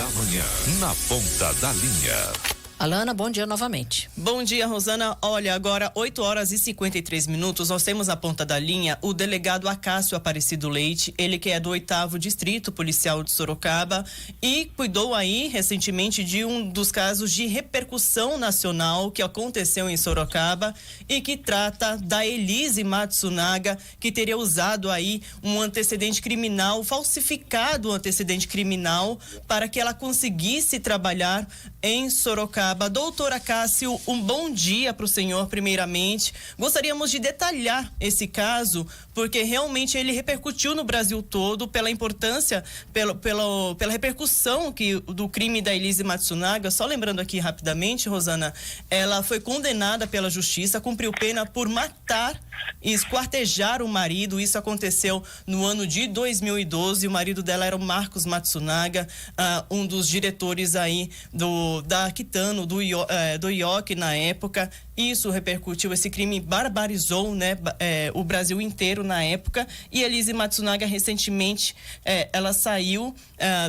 da manhã, na ponta da linha. Alana, bom dia novamente. Bom dia, Rosana. Olha, agora 8h53, nós temos na ponta da linha o delegado Acácio Aparecido Leite, ele que é do 8º Distrito Policial de Sorocaba e cuidou aí recentemente de um dos casos de repercussão nacional que aconteceu em Sorocaba e que trata da Elise Matsunaga, que teria usado aí um antecedente criminal, falsificado o antecedente criminal para que ela conseguisse trabalhar em Sorocaba. Doutor Acácio, um bom dia para o senhor, primeiramente. Gostaríamos de detalhar esse caso, porque realmente ele repercutiu no Brasil todo pela importância, pela repercussão do crime da Elise Matsunaga. Só lembrando aqui rapidamente, Rosana, ela foi condenada pela justiça, cumpriu pena por matar e esquartejar o marido. Isso aconteceu no ano de 2012. O marido dela era o Marcos Matsunaga, um dos diretores aí da Aquitano, do IOC na época. Isso repercutiu, esse crime barbarizou, né, o Brasil inteiro na época. E Elise Matsunaga recentemente ela saiu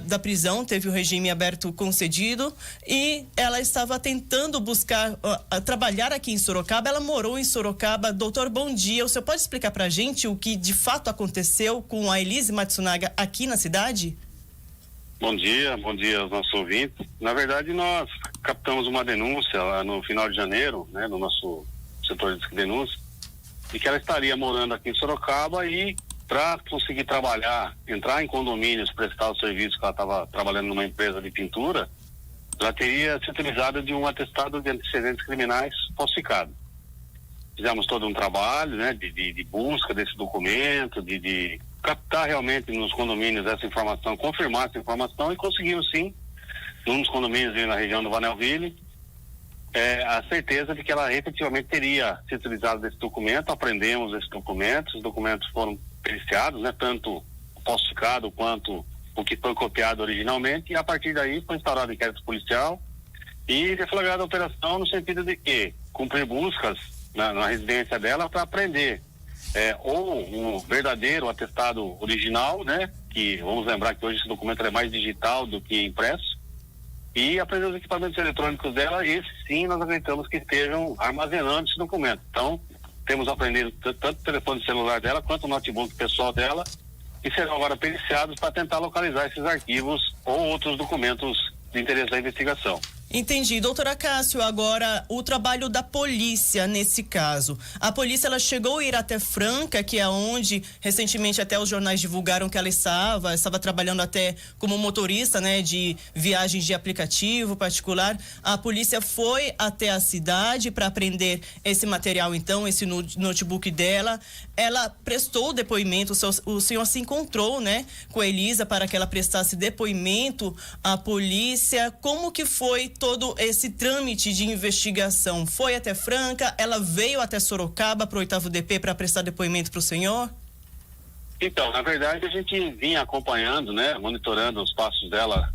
da prisão, teve o regime aberto concedido e ela estava tentando buscar trabalhar aqui em Sorocaba. Ela morou em Sorocaba. Doutor, bom dia. O senhor pode explicar pra gente o que de fato aconteceu com a Elise Matsunaga aqui na cidade? Bom dia aos nossos ouvintes. Na verdade, nós captamos uma denúncia lá no final de janeiro, né, no nosso setor de denúncia, de que ela estaria morando aqui em Sorocaba e para conseguir trabalhar, entrar em condomínios, prestar o serviço que ela estava trabalhando numa empresa de pintura, ela teria se utilizado de um atestado de antecedentes criminais falsificado. Fizemos todo um trabalho, né, de busca desse documento, de captar realmente nos condomínios essa informação, confirmar essa informação, e conseguimos sim, num dos condomínios na região do Vanelville, a certeza de que ela efetivamente teria se utilizado desse documento. Apreendemos esse documento, os documentos foram periciados, né, tanto o falsificado quanto o que foi copiado originalmente, e a partir daí foi instaurado inquérito policial e deflagrada a operação no sentido de que cumprir buscas na residência dela para apreender ou um verdadeiro atestado original, né, que vamos lembrar que hoje esse documento é mais digital do que impresso, e apreender os equipamentos eletrônicos dela. Esses sim nós acreditamos que estejam armazenando esse documento. Então temos apreendido tanto o telefone celular dela quanto o notebook pessoal dela, e serão agora periciados para tentar localizar esses arquivos ou outros documentos de interesse da investigação. Entendi. Doutor Acácio, agora o trabalho da polícia nesse caso. A polícia, ela chegou a ir até Franca, que é onde recentemente até os jornais divulgaram que ela estava trabalhando até como motorista, né, de viagens de aplicativo particular. A polícia foi até a cidade para apreender esse material, então, esse notebook dela. Ela prestou o depoimento, o senhor se encontrou, né, com a Elisa para que ela prestasse depoimento à polícia. Como que foi todo esse trâmite de investigação? Foi até Franca? Ela veio até Sorocaba para o 8º DP para prestar depoimento para o senhor? Então, na verdade, a gente vinha acompanhando, né, monitorando os passos dela.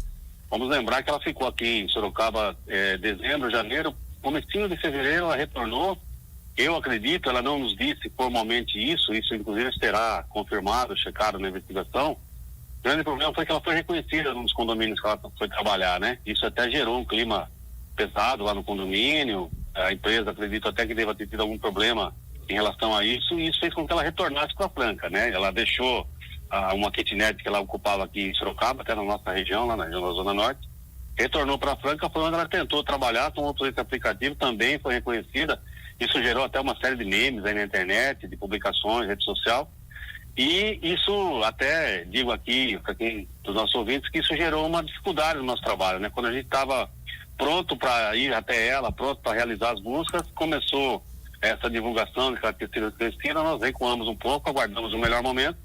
Vamos lembrar que ela ficou aqui em Sorocaba dezembro, janeiro, comecinho de fevereiro ela retornou. Eu acredito, ela não nos disse formalmente isso inclusive será confirmado, checado na investigação. O grande problema foi que ela foi reconhecida nos condomínios que ela foi trabalhar, né? Isso até gerou um clima pesado lá no condomínio. A empresa, acredito até que deva ter tido algum problema em relação a isso, e isso fez com que ela retornasse para Franca, né? Ela deixou uma kitnet que ela ocupava aqui em Sorocaba, até na nossa região, lá na região da Zona Norte, retornou para Franca, foi onde ela tentou trabalhar com outro aplicativo, também foi reconhecida. Isso gerou até uma série de memes aí na internet, de publicações, rede social. E isso, até digo aqui para quem dos nossos ouvintes, que isso gerou uma dificuldade no nosso trabalho, né? Quando a gente estava pronto para ir até ela, pronto para realizar as buscas, começou essa divulgação de que ela tinha sido reconhecida. Nós recuamos um pouco, aguardamos o melhor momento.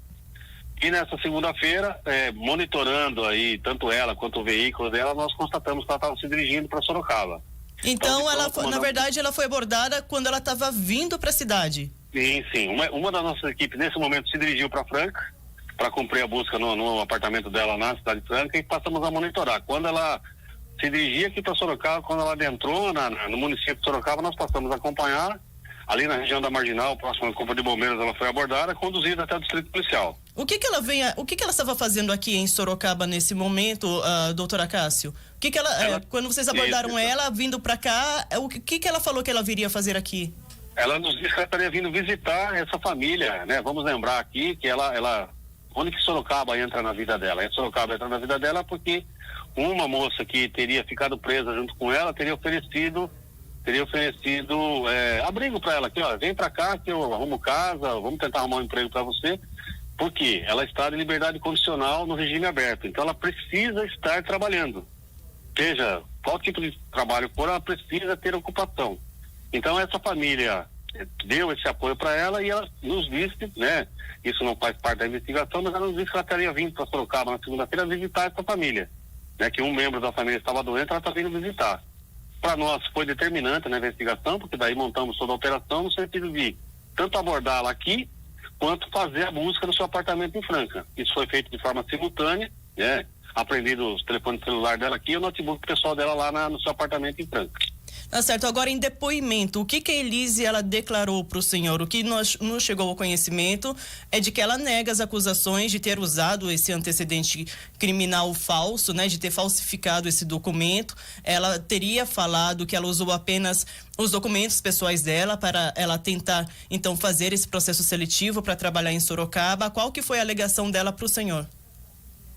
E nessa segunda-feira, monitorando aí tanto ela quanto o veículo dela, nós constatamos que ela estava se dirigindo para Sorocaba. Então, na verdade, ela foi abordada quando ela estava vindo para a cidade. Sim. Uma das nossas equipes, nesse momento, se dirigiu para Franca, para cumprir a busca no apartamento dela na cidade de Franca, e passamos a monitorar. Quando ela se dirigia aqui para Sorocaba, quando ela adentrou no município de Sorocaba, nós passamos a acompanhar. Ali na região da Marginal, próximo ao Corpo de Bombeiros, ela foi abordada, conduzida até o distrito policial. O que ela estava fazendo aqui em Sorocaba nesse momento, doutora Cássio? Quando vocês abordaram ela vindo para cá, o que ela falou que ela viria fazer aqui? Ela nos disse que ela estaria vindo visitar essa família, né? Vamos lembrar aqui que onde que Sorocaba entra na vida dela? Sorocaba entra na vida dela porque uma moça que teria ficado presa junto com ela teria oferecido abrigo para ela aqui, ó, vem para cá que eu arrumo casa, vamos tentar arrumar um emprego para você, porque ela está de liberdade condicional no regime aberto, então ela precisa estar trabalhando, seja qual tipo de trabalho for, ela precisa ter ocupação. Então essa família deu esse apoio para ela e ela nos disse, né, isso não faz parte da investigação, mas ela nos disse que ela teria vindo para Sorocaba na segunda-feira visitar essa família, né, que um membro da família estava doente, ela está vindo visitar. Para nós foi determinante na investigação, porque daí montamos toda a operação no sentido de tanto abordá-la aqui, quanto fazer a busca do seu apartamento em Franca. Isso foi feito de forma simultânea, né, apreendido os telefones celular dela aqui e o notebook pessoal dela lá no seu apartamento em Franca. Tá certo. Agora, em depoimento, o que a Elise ela declarou para o senhor? O que nos chegou ao conhecimento é de que ela nega as acusações de ter usado esse antecedente criminal falso, né, de ter falsificado esse documento. Ela teria falado que ela usou apenas os documentos pessoais dela para ela tentar, então, fazer esse processo seletivo para trabalhar em Sorocaba. Qual que foi a alegação dela para o senhor?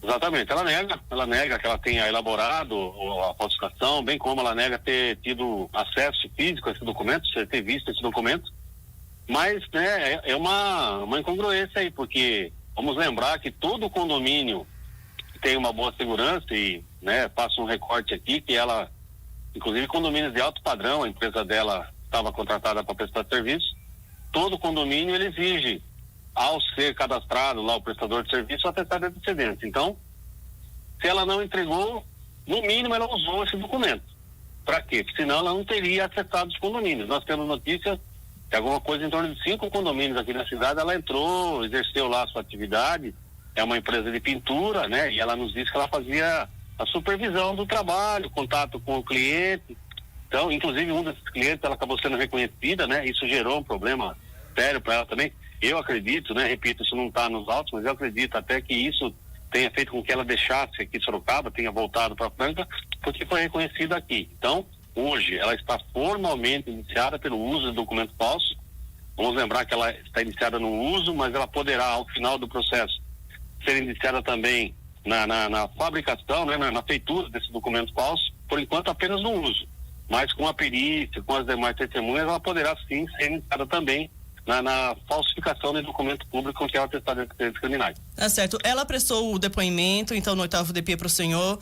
Exatamente, ela nega que ela tenha elaborado a falsificação, bem como ela nega ter tido acesso físico a esse documento, ter visto esse documento, mas, né, é uma incongruência aí, porque vamos lembrar que todo condomínio tem uma boa segurança e, né, faço um recorte aqui que ela, inclusive condomínios de alto padrão, a empresa dela estava contratada para prestar serviço, todo condomínio ele exige, ao ser cadastrado lá o prestador de serviço, atestado de antecedentes. Então, se ela não entregou, no mínimo ela usou esse documento. Para quê? Porque senão ela não teria acessado os condomínios. Nós temos notícia de alguma coisa em torno de 5 condomínios aqui na cidade, ela entrou, exerceu lá a sua atividade, é uma empresa de pintura, né? E ela nos disse que ela fazia a supervisão do trabalho, contato com o cliente. Então, inclusive um desses clientes, ela acabou sendo reconhecida, né? Isso gerou um problema sério para ela também. Eu acredito, né, repito, isso não está nos autos, mas eu acredito até que isso tenha feito com que ela deixasse aqui Sorocaba, tenha voltado para Franca, porque foi reconhecida aqui. Então, hoje, ela está formalmente iniciada pelo uso de documento falso. Vamos lembrar que ela está iniciada no uso, mas ela poderá, ao final do processo, ser iniciada também na fabricação, né, na feitura desse documento falso, por enquanto apenas no uso. Mas com a perícia, com as demais testemunhas, ela poderá sim ser iniciada também na falsificação de documento público que é o atestado de antecedentes criminais. Tá certo. Ela prestou o depoimento, então, no 8º DP para o senhor,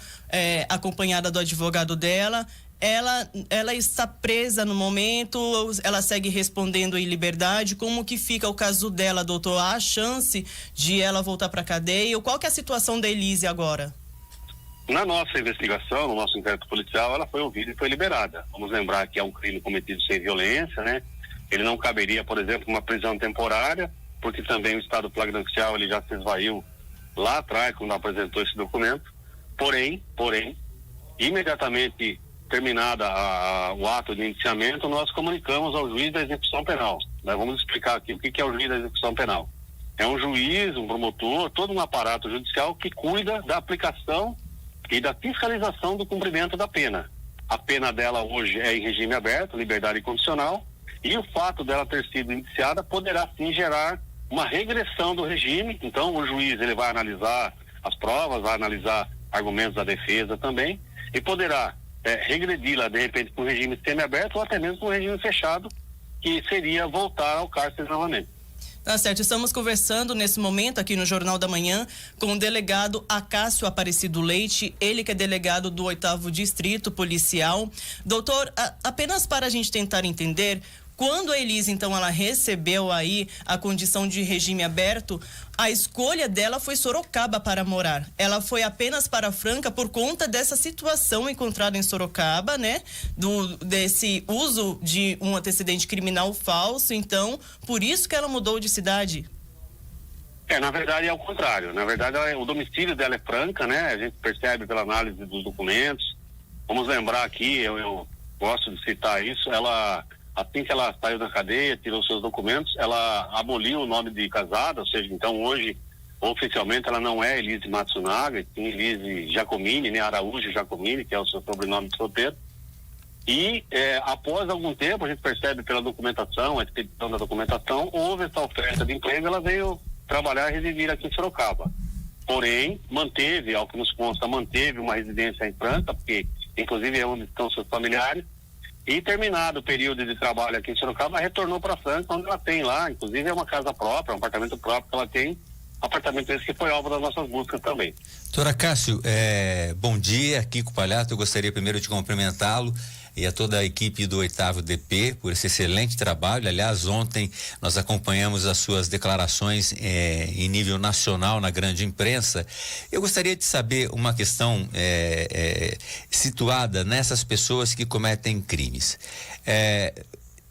acompanhada do advogado dela. Ela está presa no momento, ela segue respondendo em liberdade. Como que fica o caso dela, doutor? Há chance de ela voltar para a cadeia? Qual que é a situação da Elise agora? Na nossa investigação, no nosso inquérito policial, ela foi ouvida e foi liberada. Vamos lembrar que é um crime cometido sem violência, né? Ele não caberia, por exemplo, uma prisão temporária, porque também o estado flagrancial ele já se esvaiu lá atrás, quando apresentou esse documento. Porém, imediatamente terminada o ato de indiciamento, nós comunicamos ao juiz da execução penal. Nós vamos explicar aqui o que é o juiz da execução penal. É um juiz, um promotor, todo um aparato judicial que cuida da aplicação e da fiscalização do cumprimento da pena. A pena dela hoje é em regime aberto, liberdade condicional, e o fato dela ter sido indiciada poderá sim gerar uma regressão do regime. Então o juiz ele vai analisar as provas, vai analisar argumentos da defesa também e poderá regredi-la de repente para um regime semiaberto ou até mesmo para um regime fechado, que seria voltar ao cárcere novamente. Tá certo, estamos conversando nesse momento aqui no Jornal da Manhã com o delegado Acácio Aparecido Leite, ele que é delegado do 8º Distrito Policial. Doutor, apenas para a gente tentar entender, quando a Elise, então, ela recebeu aí a condição de regime aberto, a escolha dela foi Sorocaba para morar. Ela foi apenas para Franca por conta dessa situação encontrada em Sorocaba, né? Desse uso de um antecedente criminal falso. Então, por isso que ela mudou de cidade. Na verdade é o contrário. Na verdade, o domicílio dela é Franca, né? A gente percebe pela análise dos documentos. Vamos lembrar aqui, eu gosto de citar isso, assim que ela saiu da cadeia, tirou seus documentos, ela aboliu o nome de casada, ou seja, então hoje Oficialmente ela não é Elise Matsunaga, tem Elise Giacomini, né? Araújo Giacomini, que é o seu sobrenome de solteiro. E após algum tempo, a gente percebe pela documentação, a expedição da documentação, houve essa oferta de emprego, ela veio trabalhar e residir aqui em Sorocaba. Porém, manteve, ao que nos consta, manteve uma residência em Franca, porque inclusive é onde estão seus familiares, e terminado o período de trabalho aqui em Sorocaba, retornou para Franca, onde ela tem lá, inclusive é uma casa própria, um apartamento próprio que ela tem, apartamento esse que foi alvo das nossas buscas também. Doutora Cássio, bom dia, Kiko Palhato, eu gostaria primeiro de cumprimentá-lo e a toda a equipe do 8º DP por esse excelente trabalho. Aliás, ontem nós acompanhamos as suas declarações em nível nacional na grande imprensa. Eu gostaria de saber uma questão situada nessas pessoas que cometem crimes.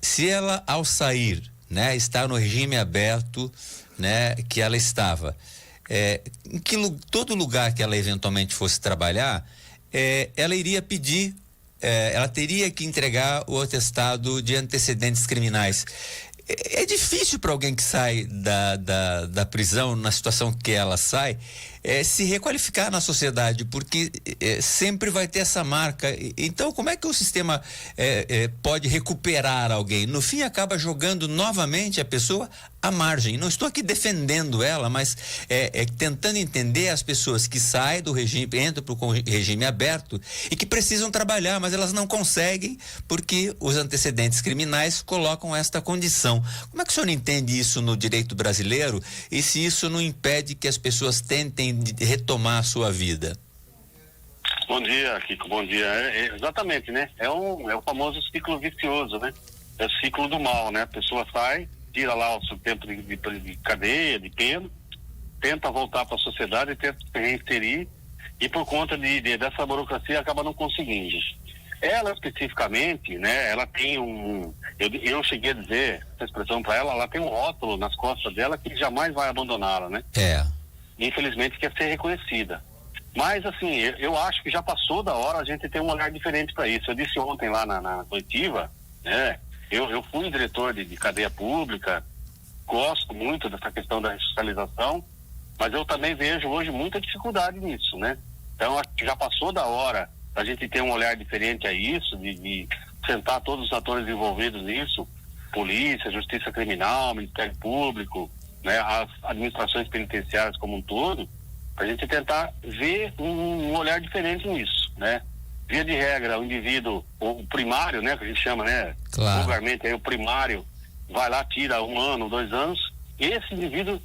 Se ela, ao sair, né, está no regime aberto, né, que ela estava, em todo lugar que ela eventualmente fosse trabalhar, ela iria pedir, ela teria que entregar o atestado de antecedentes criminais. É difícil para alguém que sai da prisão, na situação que ela sai, se requalificar na sociedade, porque sempre vai ter essa marca. Então, como é que o sistema pode recuperar alguém? No fim, acaba jogando novamente a pessoa à margem. Não estou aqui defendendo ela, mas tentando entender as pessoas que saem do regime, entram para o regime aberto e que precisam trabalhar, mas elas não conseguem porque os antecedentes criminais colocam esta condição. Como é que o senhor entende isso no direito brasileiro e se isso não impede que as pessoas tentem retomar a sua vida? Bom dia, Kiko, bom dia. Exatamente, né? É o famoso ciclo vicioso, né? É o ciclo do mal, né? A pessoa sai, tira lá o seu tempo de cadeia, de pena, tenta voltar para a sociedade, tenta se reinserir e por conta dessa burocracia acaba não conseguindo. Ela especificamente, né, ela tem eu cheguei a dizer essa expressão para ela tem um rótulo nas costas dela que jamais vai abandoná-la, né? Infelizmente quer ser reconhecida. Mas assim, eu acho que já passou da hora a gente ter um olhar diferente para isso. Eu disse ontem lá na coletiva, né? Eu fui diretor de cadeia pública, gosto muito dessa questão da ressocialização, mas eu também vejo hoje muita dificuldade nisso, né? Então acho que já passou da hora a gente ter um olhar diferente a isso, de sentar todos os atores envolvidos nisso, polícia, justiça criminal, Ministério Público, né, as administrações penitenciárias como um todo, a gente tentar ver um olhar diferente nisso, né? Via de regra, o indivíduo, o primário, né, que a gente chama, né? Claro. Vulgarmente aí o primário vai lá, tira 1 ano, 2 anos, esse indivíduo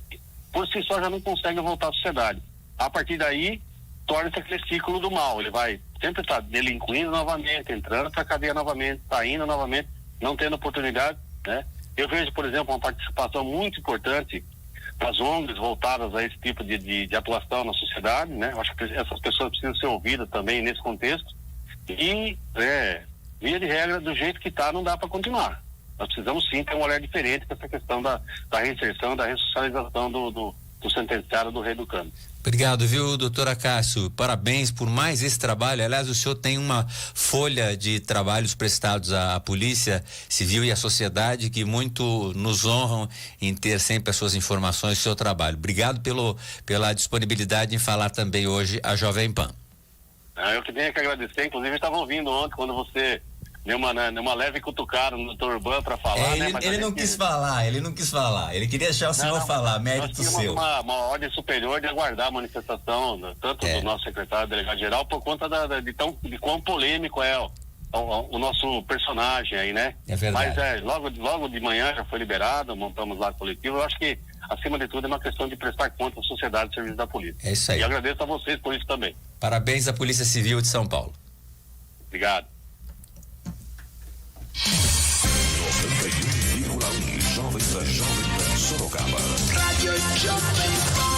por si só já não consegue voltar à sociedade. A partir daí, torna-se aquele ciclo do mal, ele vai sempre estar delinquindo novamente, entrando para a cadeia novamente, saindo novamente, não tendo oportunidade, né? Eu vejo, por exemplo, uma participação muito importante das ONGs voltadas a esse tipo de atuação na sociedade, né? Eu acho que essas pessoas precisam ser ouvidas também nesse contexto e, via de regra, do jeito que está, não dá para continuar. Nós precisamos sim ter um olhar diferente para essa questão da reinserção, da ressocialização do sentenciário do Rei do Cano. Obrigado, viu, doutora Cássio? Parabéns por mais esse trabalho. Aliás, o senhor tem uma folha de trabalhos prestados à Polícia Civil e à sociedade que muito nos honram em ter sempre as suas informações do seu trabalho. Obrigado pela disponibilidade em falar também hoje à Jovem Pan. Eu que tenho que agradecer, inclusive eu estava ouvindo ontem quando você deu uma leve cutucada no Dr. Urban para falar, né? Mas ele não quis falar, ele queria deixar o senhor falar, mérito seu. Uma ordem superior de aguardar a manifestação, tanto do nosso secretário delegado-geral, por conta de quão polêmico é o nosso personagem aí, né? É verdade. Mas logo de manhã já foi liberado, montamos lá a coletiva. Eu acho que, acima de tudo, é uma questão de prestar conta à sociedade do serviço da polícia. É isso aí. E agradeço a vocês por isso também. Parabéns à Polícia Civil de São Paulo. Obrigado. 91,1 Jovem Pan Sorocaba. Rádio Jovem Pan.